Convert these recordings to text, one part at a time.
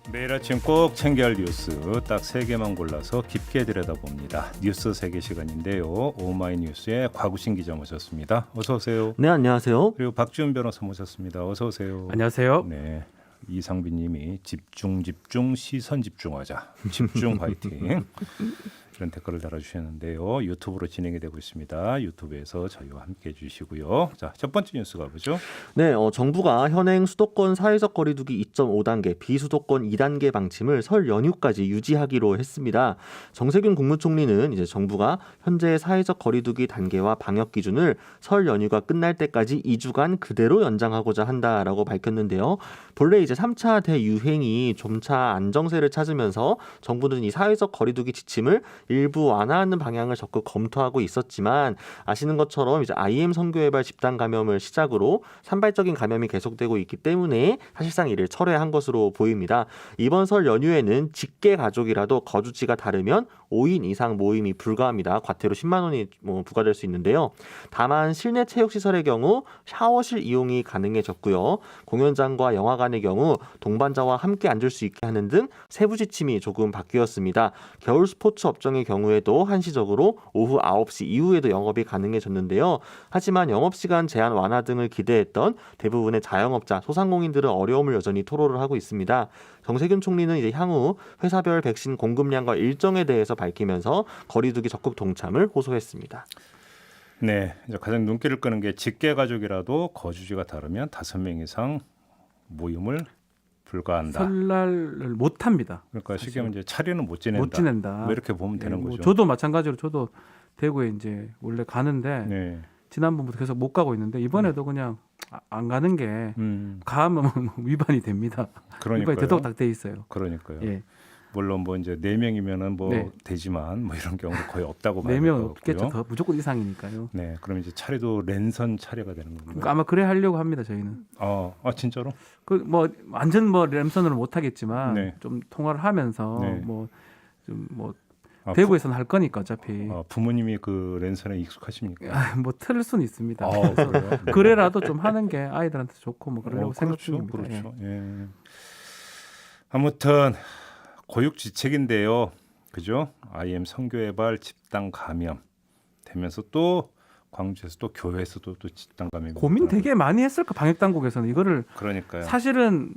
매일 아침 꼭 챙겨야 할 뉴스 딱 3개만 골라서 깊게 들여다봅니다. 뉴스 세계 시간인데요. 오마이뉴스의 곽우신 기자 모셨습니다. 어서 오세요. 네, 안녕하세요. 그리고 박지훈 변호사 모셨습니다. 어서 오세요. 안녕하세요. 네, 이상빈님이 집중 시선 집중하자. 집중 화이팅. 이런 댓글을 달아주셨는데요. 유튜브로 진행이 되고 있습니다. 유튜브에서 저희와 함께해 주시고요. 자, 첫 번째 뉴스 가보죠. 네, 정부가 현행 수도권 사회적 거리두기 2.5단계, 비수도권 2단계 방침을 설 연휴까지 유지하기로 했습니다. 정세균 국무총리는 이제 정부가 현재 사회적 거리두기 단계와 방역 기준을 설 연휴가 끝날 때까지 2주간 그대로 연장하고자 한다라고 밝혔는데요. 본래 이제 3차 대유행이 점차 안정세를 찾으면서 정부는 이 사회적 거리두기 지침을 일부 완화하는 방향을 적극 검토하고 있었지만 아시는 것처럼 이제 IM 선교회발 집단 감염을 시작으로 산발적인 감염이 계속되고 있기 때문에 사실상 이를 철회한 것으로 보입니다. 이번 설 연휴에는 직계 가족이라도 거주지가 다르면 5인 이상 모임이 불가합니다. 과태료 10만 원이 부과될 수 있는데요. 다만 실내 체육시설의 경우 샤워실 이용이 가능해졌고요. 공연장과 영화관의 경우 동반자와 함께 앉을 수 있게 하는 등 세부 지침이 조금 바뀌었습니다. 겨울 스포츠 업종의 경우에도 한시적으로 오후 9시 이후에도 영업이 가능해졌는데요. 하지만 영업시간 제한 완화 등을 기대했던 대부분의 자영업자, 소상공인들은 어려움을 여전히 토로를 하고 있습니다. 정세균 총리는 이제 향후 회사별 백신 공급량과 일정에 대해서 밝히면서 거리두기 적극 동참을 호소했습니다. 네, 이제 가장 눈길을 끄는 게 직계 가족이라도 거주지가 다르면 5명 이상 모임을 불가한다. 설날을 못 합니다. 그러니까 쉽게 말하면 이제 차례는 못 지낸다. 뭐 이렇게 보면 되는 거죠. 저도 마찬가지로 저도 대구에 이제 원래 가는데 네. 지난번부터 계속 못 가고 있는데 이번에도 그냥 안 가는 게 가면 위반이 됩니다. 그러니까요. 위반이 되도록 딱 돼 있어요. 그러니까요. 예. 물론 뭐 이제 4명이면은 뭐 네. 되지만 뭐 이런 경우 거의 없다고 봐야 4명 될 없겠죠. 거고요. 더 무조건 이상이니까요. 네, 그럼 이제 차례도 랜선 차례가 되는 건가요? 그러니까 아마 그래 하려고 합니다. 저희는. 진짜로? 그 뭐 완전 뭐 램선으로 못 하겠지만 네. 좀 통화를 하면서 네. 뭐 좀 뭐 아, 대구에서는 할 거니까 어차피 부모님이 그 랜선에 익숙하십니까? 뭐 틀 수는 있습니다. 그래요? 네. 그래라도 좀 하는 게 아이들한테 좋고 뭐 그러려고 생각 중입니다. 그렇죠. 예. 아무튼 고육지책인데요, 그죠? IM 선교회발 집단 감염 되면서 또 광주에서 또 교회에서도 또 집단 감염이 고민 되게 많이 했을까 방역 당국에서는 이거를 그러니까요. 사실은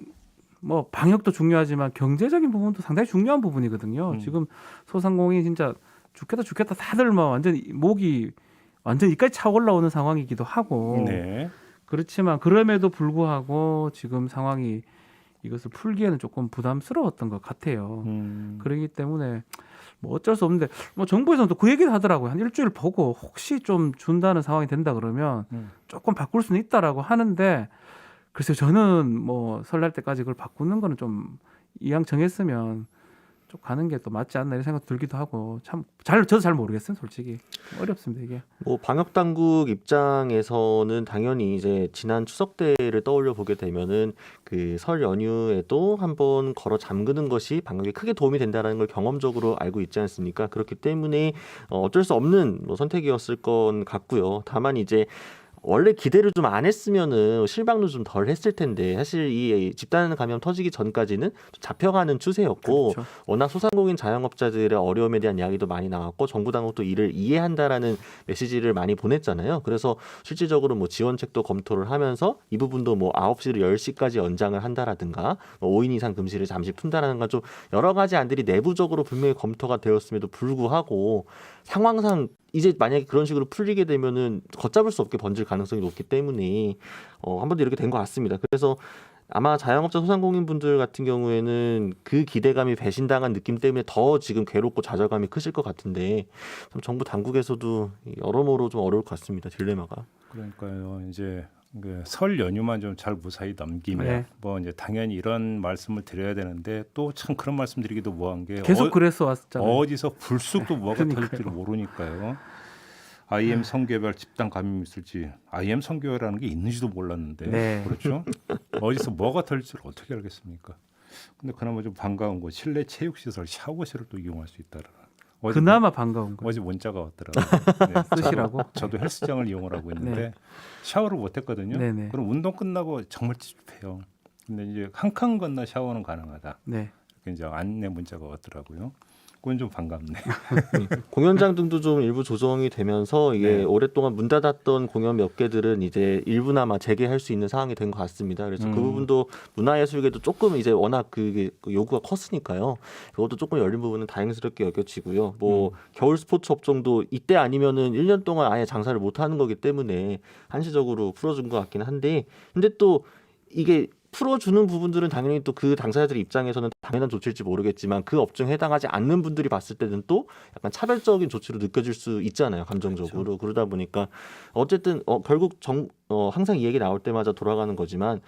뭐 방역도 중요하지만 경제적인 부분도 상당히 중요한 부분이거든요. 지금 소상공인이 진짜 죽겠다 다들 뭐 완전 목이 완전 이까지 차 올라오는 상황이기도 하고 네. 그렇지만 그럼에도 불구하고 지금 상황이 이것을 풀기에는 조금 부담스러웠던 것 같아요. 그렇기 때문에 뭐 어쩔 수 없는데 뭐 정부에서는 또 그 얘기를 하더라고요. 한 일주일 보고 혹시 좀 준다는 상황이 된다 그러면 조금 바꿀 수는 있다라고 하는데 글쎄요, 저는 뭐 설날 때까지 그걸 바꾸는 거는 좀 이왕 정했으면 좀 가는 게 또 맞지 않나 이런 생각 들기도 하고 저도 잘 모르겠어요, 솔직히 어렵습니다 이게. 뭐 방역 당국 입장에서는 당연히 이제 지난 추석 때를 떠올려 보게 되면은 그 설 연휴에도 한번 걸어 잠그는 것이 방역에 크게 도움이 된다는 걸 경험적으로 알고 있지 않습니까? 그렇기 때문에 어쩔 수 없는 뭐 선택이었을 건 같고요. 다만 이제 원래 기대를 좀 안 했으면은 실망도 좀 덜 했을 텐데 사실 이 집단 감염 터지기 전까지는 좀 잡혀가는 추세였고 그렇죠. 워낙 소상공인 자영업자들의 어려움에 대한 이야기도 많이 나왔고 정부 당국도 이를 이해한다라는 메시지를 많이 보냈잖아요. 그래서 실질적으로 뭐 지원책도 검토를 하면서 이 부분도 뭐 9시를 10시까지 연장을 한다라든가 뭐 5인 이상 금지를 잠시 푼다라든가 좀 여러 가지 안들이 내부적으로 분명히 검토가 되었음에도 불구하고 상황상 이제 만약에 그런 식으로 풀리게 되면은 걷잡을 수 없게 번질 가능성이 높기 때문에 한 번도 이렇게 된 것 같습니다. 그래서 아마 자영업자 소상공인 분들 같은 경우에는 그 기대감이 배신당한 느낌 때문에 더 지금 괴롭고 좌절감이 크실 것 같은데 좀 정부 당국에서도 여러모로 좀 어려울 것 같습니다. 딜레마가. 그러니까요. 이제 설 연휴만 좀 잘 무사히 넘기면 네. 뭐 이제 당연히 이런 말씀을 드려야 되는데 또 참 그런 말씀 드리기도 뭐한 게 계속 그래서 왔잖아요. 어디서 불쑥 또 뭐가 그러니까요. 터질지를 모르니까요. IM 선교회발 집단 감염이 있을지 IM 선교회라는 게 있는지도 몰랐는데 네. 그렇죠? 어디서 뭐가 터질지를 어떻게 알겠습니까? 근데 그나마 좀 반가운 거 실내 체육시설 샤워실을 또 이용할 수 있다라. 그나마 반가운 거. 어제 문자가 왔더라고요. 네, 쓰시라고? 저도 헬스장을 이용을 하고 있는데 네. 샤워를 못했거든요. 네네. 그럼 운동 끝나고 정말 찝찝해요. 근데 이제 한 칸 건너 샤워는 가능하다. 네. 그게 이제 안내 문자가 왔더라고요. 그건 좀 반갑네. 공연장 등도 좀 일부 조정이 되면서 이게 네. 오랫동안 문 닫았던 공연 몇 개들은 이제 일부나마 재개할 수 있는 상황이 된 것 같습니다. 그래서 그 부분도 문화예술계도 조금 이제 워낙 그게 요구가 컸으니까요. 그것도 조금 열린 부분은 다행스럽게 여겨지고요. 뭐 겨울 스포츠 업종도 이때 아니면은 1년 동안 아예 장사를 못 하는 거기 때문에 한시적으로 풀어준 것 같긴 한데, 근데 또 이게 풀어주는 부분들은 당연히 또 그 당사자들 입장에서는 당연한 조치일지 모르겠지만 그 업종에 해당하지 않는 분들이 봤을 때는 또 약간 차별적인 조치로 느껴질 수 있잖아요, 감정적으로. 그러다 보니까 어쨌든 결국 항상 이 얘기 나올 때마다 돌아가는 거지만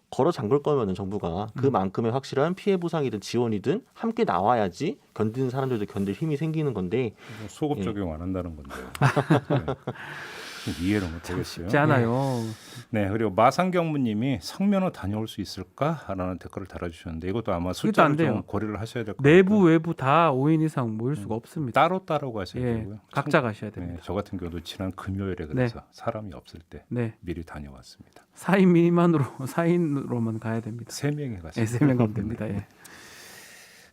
걸어 잠글 거면은 정부가 그만큼의 확실한 피해 보상이든 지원이든 함께 나와야지 견디는 사람들도 견딜 힘이 생기는 건데 소급 적용 안 한다는 건데요. 네. 이해를 못하겠어요. 쉽지 않아요. 네, 그리고 마상경무님이 성면허 다녀올 수 있을까라는 댓글을 달아주셨는데 이것도 아마 숫자를 안 돼요. 좀 고려를 하셔야 될 것 내부 같아요. 외부 다 5인 이상 모일 수가 없습니다. 따로 가셔야 예, 되고요. 각자 가셔야 네, 됩니다. 저 같은 경우도 지난 금요일에 그래서 사람이 없을 때 네. 미리 다녀왔습니다. 4인 미만으로 4인으로만 가야 됩니다. 3명이 갔어요. 네, 3명 가면 됩니다. 예.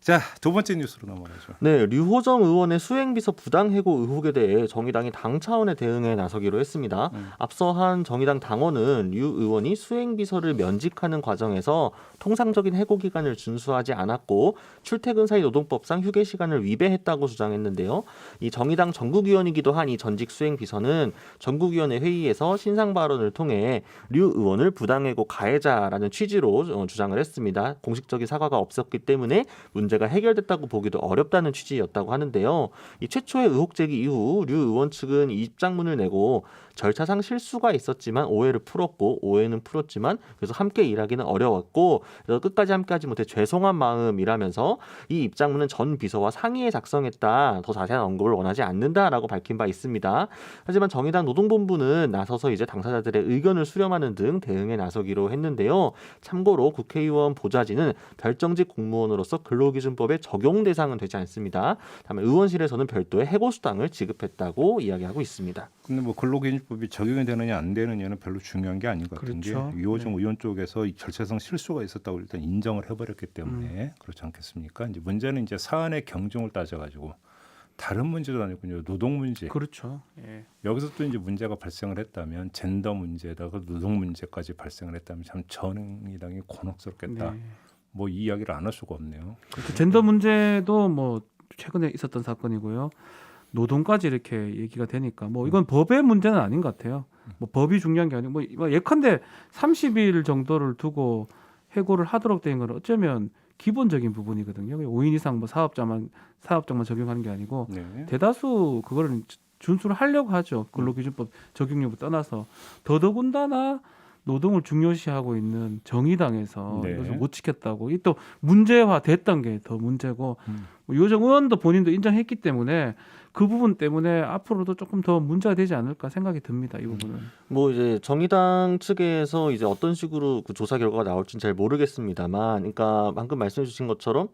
자, 두 번째 뉴스로 넘어가죠. 네, 류호정 의원의 수행비서 부당해고 의혹에 대해 정의당이 당 차원의 대응에 나서기로 했습니다. 앞서 한 정의당 당원은 류 의원이 수행비서를 면직하는 과정에서 통상적인 해고 기간을 준수하지 않았고 출퇴근 사이 노동법상 휴게 시간을 위배했다고 주장했는데요. 이 정의당 전국위원이기도 한 이 전직 수행비서는 전국위원회 회의에서 신상 발언을 통해 류 의원을 부당해고 가해자라는 취지로 주장을 했습니다. 공식적인 사과가 없었기 때문에 문제가 해결됐다고 보기도 어렵다는 취지였다고 하는데요. 이 최초의 의혹 제기 이후 류 의원 측은 이 입장문을 내고 절차상 실수가 있었지만 오해를 풀었고 오해는 풀었지만 그래서 함께 일하기는 어려웠고 그래서 끝까지 함께하지 못해 죄송한 마음이라면서 이 입장문은 전 비서와 상의해 작성했다. 더 자세한 언급을 원하지 않는다라고 밝힌 바 있습니다. 하지만 정의당 노동본부는 나서서 이제 당사자들의 의견을 수렴하는 등 대응에 나서기로 했는데요. 참고로 국회의원 보좌진은 별정직 공무원으로서 근로기준법의 적용 대상은 되지 않습니다. 다만 의원실에서는 별도의 해고수당을 지급했다고 이야기하고 있습니다. 근데 뭐 근로기준법이 적용이 되느냐 안 되느냐는 별로 중요한 게 아닌 것 같은 그렇죠. 게 유호정 의원 쪽에서 이 절차상 실수가 있었다고 일단 인정을 해버렸기 때문에 그렇지 않겠습니까? 이제 문제는 이제 사안의 경중을 따져가지고 다른 문제도 아니군요. 노동 문제. 그렇죠. 예. 여기서 또 이제 문제가 발생을 했다면 젠더 문제다가 노동 문제까지 발생을 했다면 참 정의당이 곤혹스럽겠다. 네. 뭐 이 이야기를 안 할 수가 없네요. 그렇죠. 젠더 문제도 뭐 최근에 있었던 사건이고요. 노동까지 이렇게 얘기가 되니까 뭐 이건 법의 문제는 아닌 것 같아요. 뭐 법이 중요한 게 아니고 뭐 예컨대 30일 정도를 두고 해고를 하도록 된 건 어쩌면 기본적인 부분이거든요. 5인 이상 뭐 사업장만 적용하는 게 아니고 네. 대다수 그거를 준수를 하려고 하죠. 근로기준법 적용률을 떠나서 더더군다나 노동을 중요시하고 있는 정의당에서 네. 이것을 못 지켰다고 이 또 문제화됐던 게 더 문제고 뭐 유호정 의원도 본인도 인정했기 때문에 그 부분 때문에 앞으로도 조금 더 문제가 되지 않을까 생각이 듭니다. 이 부분은. 뭐 이제 정의당 측에서 이제 어떤 식으로 그 조사 결과가 나올지는 잘 모르겠습니다만, 그러니까 방금 말씀해주신 것처럼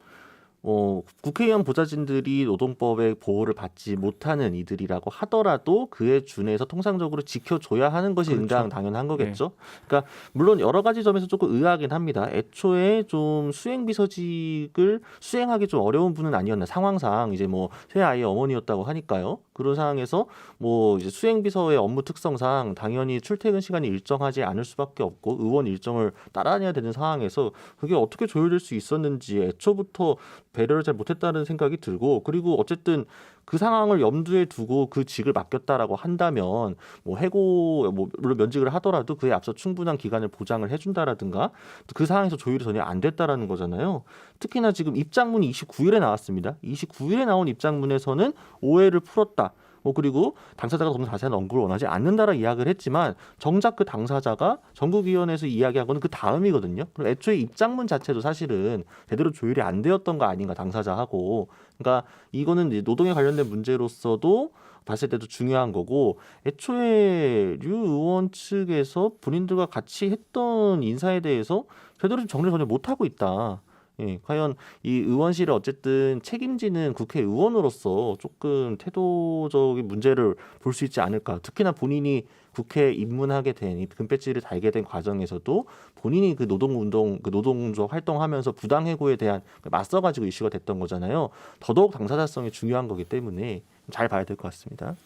국회의원 보좌진들이 노동법의 보호를 받지 못하는 이들이라고 하더라도 그에 준해서 통상적으로 지켜줘야 하는 것이 그렇죠. 응당 당연한 거겠죠. 그러니까 물론 여러 가지 점에서 조금 의아하긴 합니다. 애초에 좀 수행비서직을 수행하기 좀 어려운 분은 아니었나, 상황상 이제 뭐 새 아이의 어머니였다고 하니까요. 그런 상황에서 뭐 이제 수행비서의 업무 특성상 당연히 출퇴근 시간이 일정하지 않을 수밖에 없고 의원 일정을 따라다녀야 되는 상황에서 그게 어떻게 조율될 수 있었는지 애초부터 배려를 잘 못했다는 생각이 들고, 그리고 어쨌든 그 상황을 염두에 두고 그 직을 맡겼다라고 한다면 뭐 해고 물론 면직을 하더라도 그에 앞서 충분한 기간을 보장을 해준다라든가 그 상황에서 조율이 전혀 안 됐다라는 거잖아요. 특히나 지금 입장문이 29일에 나왔습니다. 29일에 나온 입장문에서는 오해를 풀었다. 그리고 당사자가 더 자세한 언급을 원하지 않는다라 이야기를 했지만 정작 그 당사자가 전국위원회에서 이야기하고는 그 다음이거든요. 그럼 애초에 입장문 자체도 사실은 제대로 조율이 안 되었던 거 아닌가, 당사자하고. 그러니까 이거는 이제 노동에 관련된 문제로서도 봤을 때도 중요한 거고, 애초에 류 의원 측에서 본인들과 같이 했던 인사에 대해서 제대로 정리를 전혀 못하고 있다. 예, 과연 이 의원실을 어쨌든 책임지는 국회의원으로서 조금 태도적인 문제를 볼 수 있지 않을까. 특히나 본인이 국회에 입문하게 된 이 금배지를 달게 된 과정에서도 본인이 그 노동운동, 그 노동조합 활동하면서 부당해고에 대한 맞서가지고 이슈가 됐던 거잖아요. 더더욱 당사자성이 중요한 거기 때문에 잘 봐야 될 것 같습니다.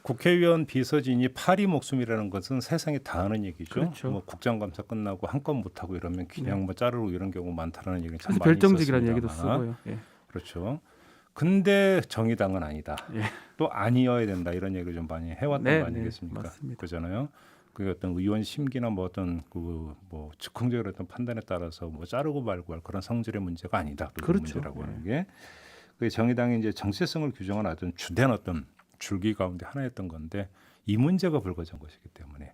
국회의원 비서진이 파리 목숨이라는 것은 세상에 다 아는 얘기죠. 그렇죠. 뭐 국정감사 끝나고 한 건 못하고 이러면 그냥 뭐 자르고 이런 경우 많다라는 얘기는 참 그래서 많이 별정직이라는 얘기도 있었습니다만. 쓰고요. 예. 그렇죠. 근데 정의당은 아니다. 예. 또 아니어야 된다 이런 얘기를 좀 많이 해왔던 네, 거 아니겠습니까? 네, 맞습니다. 그잖아요. 그 어떤 의원 심기나 뭐 어떤 그 뭐 즉흥적인 어떤 판단에 따라서 뭐 자르고 말고 할 그런 성질의 문제가 아니다. 노동 그렇죠. 문제라고 하는 네. 게. 그 정의당이 이제 정체성을 규정한 어떤 주된 어떤 줄기 가운데 하나였던 건데 이 문제가 불거진 것이기 때문에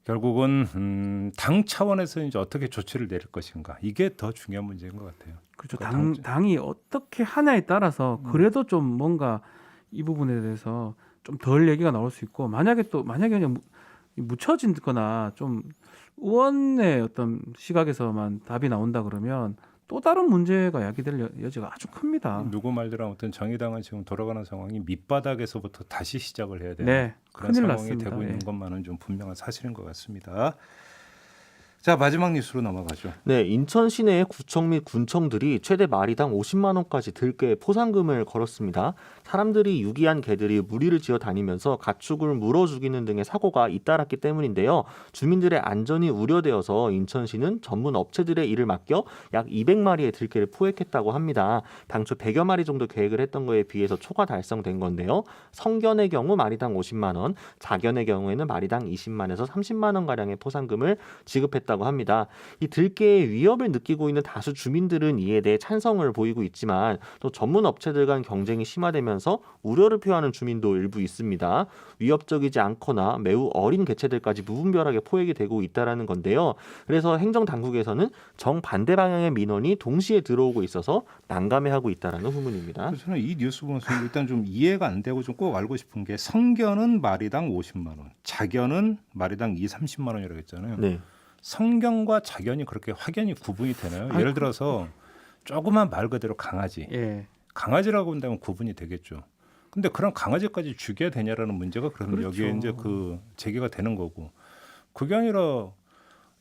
결국은 당 차원에서 이제 어떻게 조치를 내릴 것인가 이게 더 중요한 문제인 것 같아요. 그렇죠. 그러니까 당이 어떻게 하냐에 따라서 그래도 좀 뭔가 이 부분에 대해서 좀 덜 얘기가 나올 수 있고 만약에 그냥 묻혀진거나 좀 의원의 어떤 시각에서만 답이 나온다 그러면 또 다른 문제가 야기될 여지가 아주 큽니다. 누구 말대로 아무튼 정의당은 지금 돌아가는 상황이 밑바닥에서부터 다시 시작을 해야 되는 네, 그런 큰일 상황이 났습니다. 되고 있는 예. 것만은 좀 분명한 사실인 것 같습니다. 자 마지막 뉴스로 넘어가죠. 네, 인천 시내의 구청 및 군청들이 최대 마리당 50만 원까지 들게 포상금을 걸었습니다. 사람들이 유기한 개들이 무리를 지어 다니면서 가축을 물어 죽이는 등의 사고가 잇따랐기 때문인데요. 주민들의 안전이 우려되어서 인천시는 전문 업체들의 일을 맡겨 약 200마리의 들개를 포획했다고 합니다. 당초 100여 마리 정도 계획을 했던 거에 비해서 초과 달성된 건데요. 성견의 경우 마리당 50만 원, 자견의 경우에는 마리당 20만에서 30만 원 가량의 포상금을 지급했다고 합니다. 이 들개의 위협을 느끼고 있는 다수 주민들은 이에 대해 찬성을 보이고 있지만 또 전문 업체들 간 경쟁이 심화되면서 우려를 표하는 주민도 일부 있습니다. 위협적이지 않거나 매우 어린 개체들까지 무분별하게 포획이 되고 있다는 건데요. 그래서 행정당국에서는 정반대 방향의 민원이 동시에 들어오고 있어서 난감해하고 있다는 후문입니다. 저는 이 뉴스 보면서 일단 좀 이해가 안 되고 좀 꼭 알고 싶은 게 성견은 마리당 50만 원, 자견은 마리당 30만 원이라고 했잖아요. 네. 성견과 자견이 그렇게 확연히 구분이 되나요? 예를 들어서 조그만 말 그대로 강아지. 예. 강아지라고 한다면 구분이 되겠죠. 근데 그런 강아지까지 죽여야 되냐라는 문제가 그러면 그렇죠. 여기에 이제 그 제기가 되는 거고 그게 아니라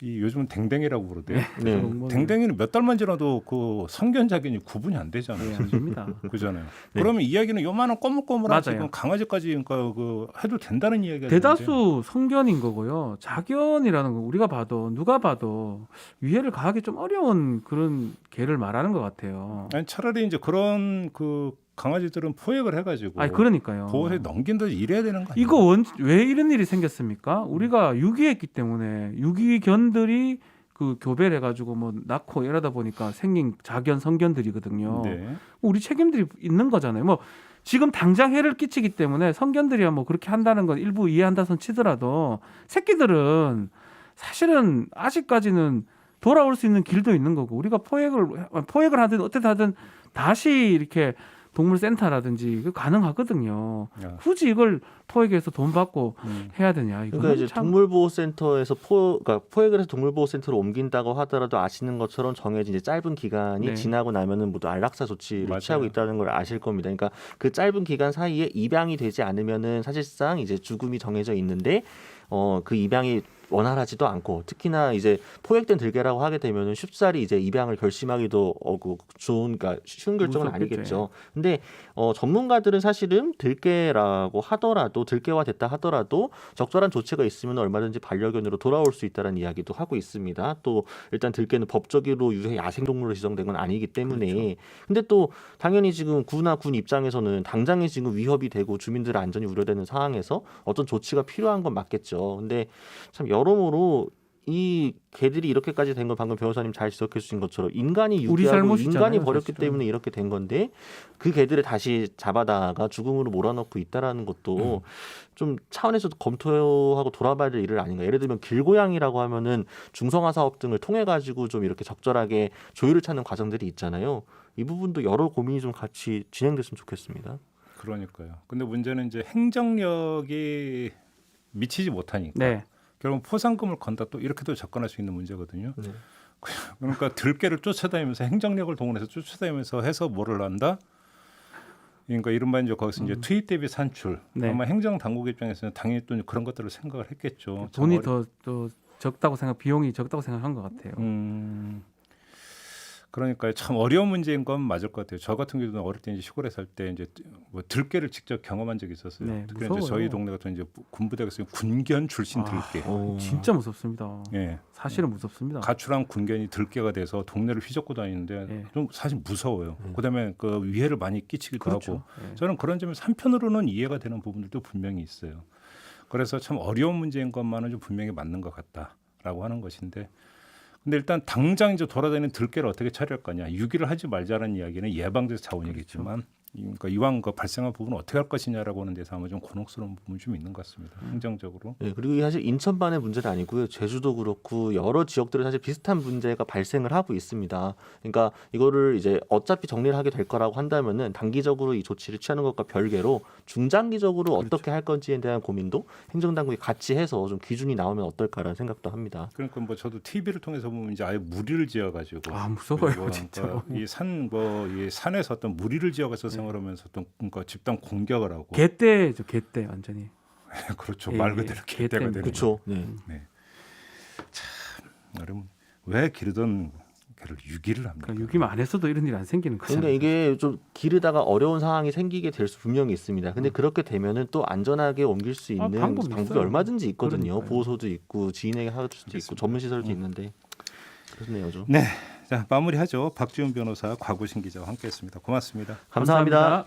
이 요즘은 댕댕이라고 부르대요. 네. 뭐, 댕댕이는 몇 달만 지나도 그 성견자견이 구분이 안 되잖아요. 예, 안 됩니다. 그잖아요. 네. 그러면 이야기는 요만한 꼬물꼬물한 맞아요. 지금 강아지까지 그러니까 그 해도 된다는 이야기가 되는데 대다수 성견인 거고요. 자견이라는 거 우리가 봐도 누가 봐도 위해를 가하기 좀 어려운 그런 개를 말하는 것 같아요. 아니 차라리 이제 그런 그 강아지들은 포획을 해가지고 아니 그러니까요. 보호해 넘긴듯 이래야 되는 거 아니에요? 이거 왜 이런 일이 생겼습니까? 우리가 유기했기 때문에 유기견들이 그 교배를 해가지고 뭐 낳고 이러다 보니까 생긴 자견 성견들이거든요. 네. 우리 책임들이 있는 거잖아요. 뭐 지금 당장 해를 끼치기 때문에 성견들이야 뭐 그렇게 한다는 건 일부 이해한다 손 치더라도 새끼들은 사실은 아직까지는 돌아올 수 있는 길도 있는 거고 우리가 포획을 하든 어떻게 하든 다시 이렇게 동물센터라든지 그 가능하거든요. 야. 굳이 이걸 포획해서 돈 받고 해야 되냐? 이거 그러니까 이제 동물보호센터에서 그러니까 포획을 해서 동물보호센터로 옮긴다고 하더라도 아시는 것처럼 정해진 이제 짧은 기간이 네. 지나고 나면은 모두 안락사 조치를 맞아요. 취하고 있다는 걸 아실 겁니다. 그러니까 그 짧은 기간 사이에 입양이 되지 않으면은 사실상 이제 죽음이 정해져 있는데 그 입양이 원활하지도 않고 특히나 이제 포획된 들개라고 하게 되면은 쉽사리 이제 입양을 결심하기도 그러니까 쉬운 결정은 무섭겠죠. 아니겠죠. 근데 전문가들은 사실은 들개라고 하더라도 들개화 됐다 하더라도 적절한 조치가 있으면 얼마든지 반려견으로 돌아올 수 있다는 이야기도 하고 있습니다. 또 일단 들개는 법적으로 유해 야생동물로 지정된 건 아니기 때문에 그렇죠. 근데 또 당연히 지금 구나 군 입장에서는 당장에 지금 위협이 되고 주민들의 안전이 우려되는 상황에서 어떤 조치가 필요한 건 맞겠죠. 근데 참 여러모로 이 개들이 이렇게까지 된 건 방금 변호사님 잘 지적해 주신 것처럼 인간이 우리 유기하고 잘못이잖아요, 인간이 버렸기 사실은. 때문에 이렇게 된 건데 그 개들을 다시 잡아다가 죽음으로 몰아넣고 있다라는 것도 좀 차원에서 검토하고 돌아봐야 될 일을 아닌가. 예를 들면 길고양이라고 하면은 중성화 사업 등을 통해 가지고 좀 이렇게 적절하게 조율을 찾는 과정들이 있잖아요. 이 부분도 여러 고민이 좀 같이 진행됐으면 좋겠습니다. 그러니까요. 근데 문제는 이제 행정력이 미치지 못하니까 네. 결국 포상금을 건다 또 이렇게도 접근할 수 있는 문제거든요. 네. 그러니까 들깨를 쫓아다니면서 행정력을 동원해서 쫓아다니면서 해서 뭐를 한다? 그러니까 이른바 이제 거기서 이제 투입 대비 산출. 네. 아마 행정 당국 입장에서는 당연히 또 그런 것들을 생각을 했겠죠. 돈이 더 적다고 비용이 적다고 생각한 것 같아요. 그러니까 참 어려운 문제인 건 맞을 것 같아요. 저 같은 경우는 어릴 때 이제 시골에 살 때 이제 뭐 들깨를 직접 경험한 적이 있었어요. 네, 특히 무서워요. 이제 저희 동네 같은 이제 군부대가 쓰는 군견 출신 들깨. 진짜 무섭습니다. 예. 사실은 무섭습니다. 가출한 군견이 들깨가 돼서 동네를 휘젓고 다니는데 예. 좀 사실 무서워요. 그다음에 그 위해를 많이 끼치기도 그렇죠. 하고 예. 저는 그런 점에서 한편으로는 이해가 되는 부분들도 분명히 있어요. 그래서 참 어려운 문제인 것만은 좀 분명히 맞는 것 같다라고 하는 것인데 근데 일단 당장 이제 돌아다니는 들깨를 어떻게 처리할 거냐 유기를 하지 말자는 이야기는 예방적 차원이겠지만 그러니까 이왕 그 발생한 부분을 어떻게 할 것이냐라고 하는 데서 아마 좀 곤혹스러운 부분이 좀 있는 것 같습니다. 행정적으로. 네, 그리고 사실 인천만의 문제는 아니고요. 제주도 그렇고 여러 지역들은 사실 비슷한 문제가 발생을 하고 있습니다. 그러니까 이거를 이제 어차피 정리를 하게 될 거라고 한다면은 단기적으로 이 조치를 취하는 것과 별개로 중장기적으로 어떻게 할 건지에 대한 고민도 행정당국이 같이 해서 좀 기준이 나오면 어떨까라는 생각도 합니다. 그러니까 뭐 저도 TV를 통해서 보면 이제 아예 무리를 지어가지고 무서워요, 진짜로. 이 산에서 어떤 무리를 지어가서 생활하면서 어떤 그러니까 집단 공격을 하고 개떼죠, 개떼 완전히. 그렇죠 예, 말 예. 그대로 개 개떼가 때문에. 되는 그렇죠. 네. 여러분 왜 기르던 개를 유기를 합니까? 그러니까 유기만 안 했어도 이런 일이 안 생기는 거잖아요. 그러니까 이게 좀 기르다가 어려운 상황이 생기게 될 수 분명히 있습니다. 근데 그렇게 되면은 또 안전하게 옮길 수 있는 방법이 방법이 있어요. 얼마든지 있거든요. 그러니까요. 보호소도 있고 지인에게 할 수도 있고 알겠습니다. 전문 시설도 있는데 그렇네요, 좀. 네, 자 마무리하죠. 박지훈 변호사, 곽우신 기자와 함께했습니다. 고맙습니다. 감사합니다.